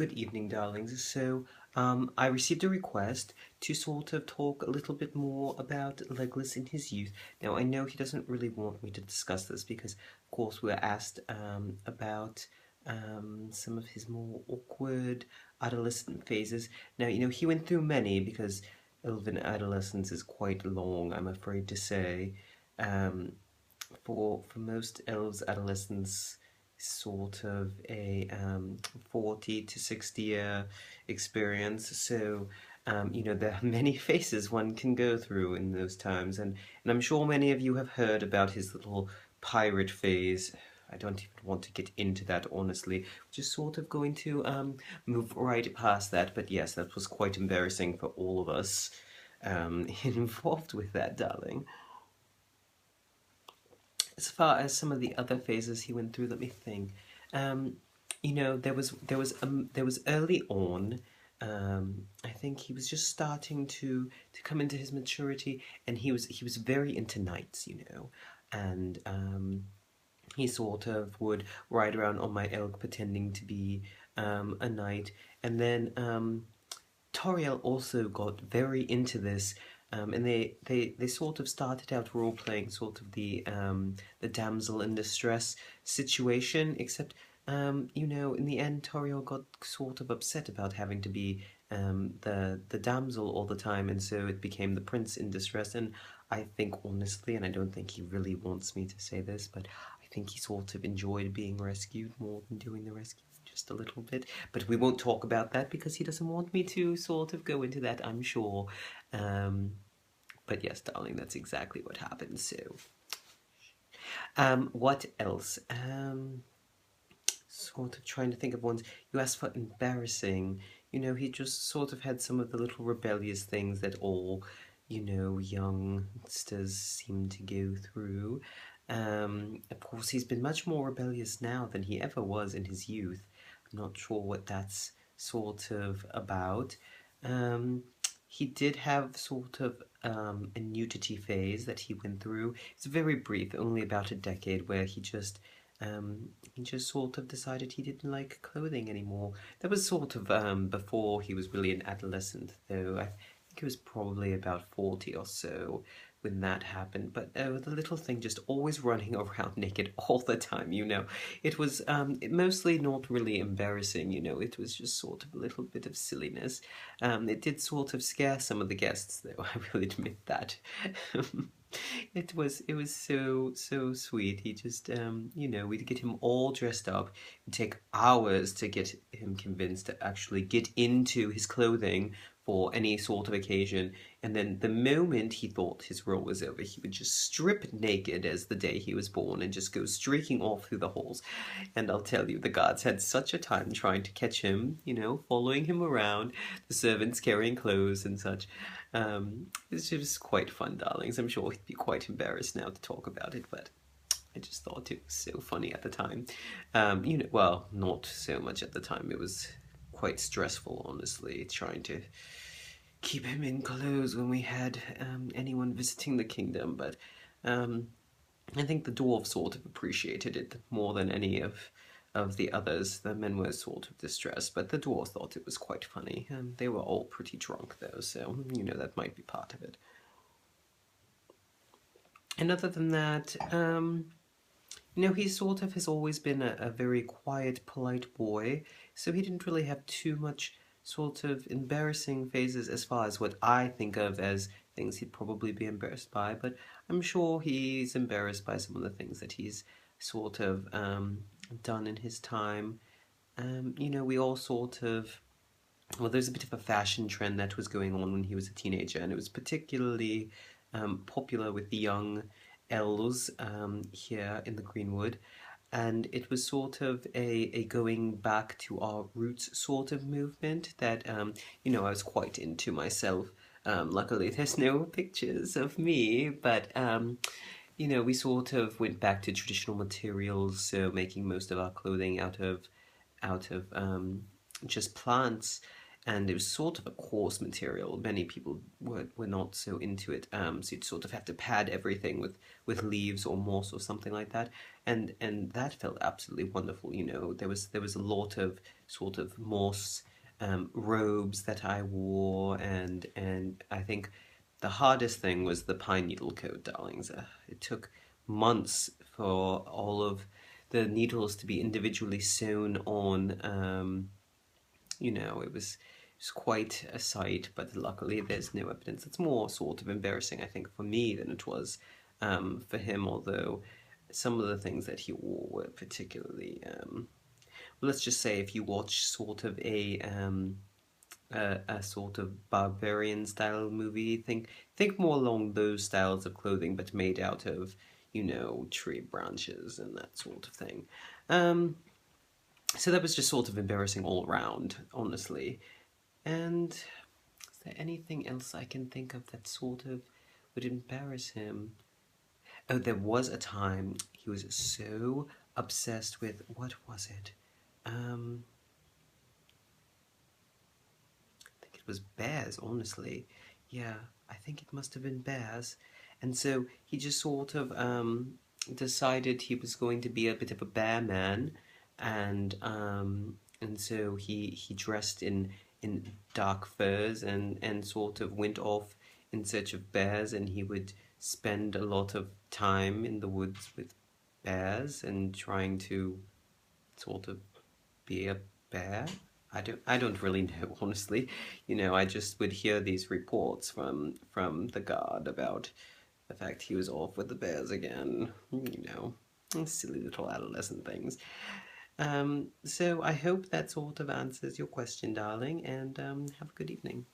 Good evening, darlings. I received a request to sort of talk a little bit more about Legolas in his youth. Now, I know he doesn't really want me to discuss this because, of course, we're asked about some of his more awkward adolescent phases. Now, he went through many because elven adolescence is quite long, I'm afraid to say. Um, for most elves, adolescence is sort of a 40 to 60-year experience. There are many phases one can go through in those times, and I'm sure many of you have heard about his little pirate phase. I don't even want to get into that, honestly. Just sort of going to move right past that, but yes, that was quite embarrassing for all of us involved with that, darling. As far as some of the other phases he went through, let me think. Um, there was early on. I think he was just starting to come into his maturity, and he was very into knights, and he sort of would ride around on my elk pretending to be a knight, and then Toriel also got very into this, and they sort of started out role playing sort of the damsel in distress situation, except in the end Toriel got sort of upset about having to be the damsel all the time, and so it became the prince in distress. And I think honestly, and I don't think he really wants me to say this, but I think he sort of enjoyed being rescued more than doing the rescue, just a little bit. But we won't talk about that because he doesn't want me to sort of go into that, I'm sure. Um, but yes, darling, that's exactly what happened. What else? Sort of trying to think of ones. You asked for embarrassing. He just sort of had some of the little rebellious things that all, youngsters seem to go through. Of course, he's been much more rebellious now than he ever was in his youth. I'm not sure what that's sort of about. Um, he did have sort of a nudity phase that he went through. It's very brief, only about a decade, where he just sort of decided he didn't like clothing anymore. That was sort of before he was really an adolescent, though. I think it was probably about 40 or so when that happened. But the little thing just always running around naked all the time, It was mostly not really embarrassing, It was just sort of a little bit of silliness. It did sort of scare some of the guests, though, I will admit that. It was so sweet. He just we'd get him all dressed up. It'd take hours to get him convinced to actually get into his clothing for any sort of occasion, and then the moment he thought his role was over, he would just strip naked as the day he was born and just go streaking off through the halls. And I'll tell you, the guards had such a time trying to catch him, following him around, the servants carrying clothes and such. It's just quite fun, darlings. I'm sure he'd be quite embarrassed now to talk about it, but I just thought it was so funny at the time. Well, not so much at the time. It was quite stressful, honestly, trying to keep him in clothes when we had anyone visiting the kingdom. But I think the dwarves sort of appreciated it more than any of the others. The men were sort of distressed, but the dwarves thought it was quite funny. They were all pretty drunk, though, so, that might be part of it. And other than that, he sort of has always been a very quiet, polite boy, so he didn't really have too much sort of embarrassing phases as far as what I think of as things he'd probably be embarrassed by, but I'm sure he's embarrassed by some of the things that he's sort of done in his time. We all sort of, well, there's a bit of a fashion trend that was going on when he was a teenager, and it was particularly popular with the young elves here in the Greenwood, and it was sort of a going back to our roots sort of movement that I was quite into myself. Luckily, there's no pictures of me, but we sort of went back to traditional materials, so making most of our clothing out of just plants. and it was sort of a coarse material. Many people were not so into it, so you'd sort of have to pad everything with leaves or moss or something like that, and that felt absolutely wonderful. There was a lot of sort of moss robes that I wore, and I think the hardest thing was the pine needle coat, darlings. It took months for all of the needles to be individually sewn on. It was quite a sight, but luckily there's no evidence. It's more sort of embarrassing, I think, for me than it was for him, although some of the things that he wore were particularly. Well, let's just say if you watch sort of a sort of barbarian style movie, think more along those styles of clothing, but made out of tree branches and that sort of thing. Um, so that was just sort of embarrassing all around, honestly. And is there anything else I can think of that sort of would embarrass him? Oh, there was a time he was so obsessed with, what was it? Um, I think it was bears, honestly. Yeah, I think it must have been bears. And so he just sort of decided he was going to be a bit of a bear man, and so he dressed in dark furs and sort of went off in search of bears, and he would spend a lot of time in the woods with bears and trying to sort of be a bear. I don't really know, honestly. I just would hear these reports from the guard about the fact he was off with the bears again. Silly little adolescent things. So I hope that sort of answers your question, darling, and have a good evening.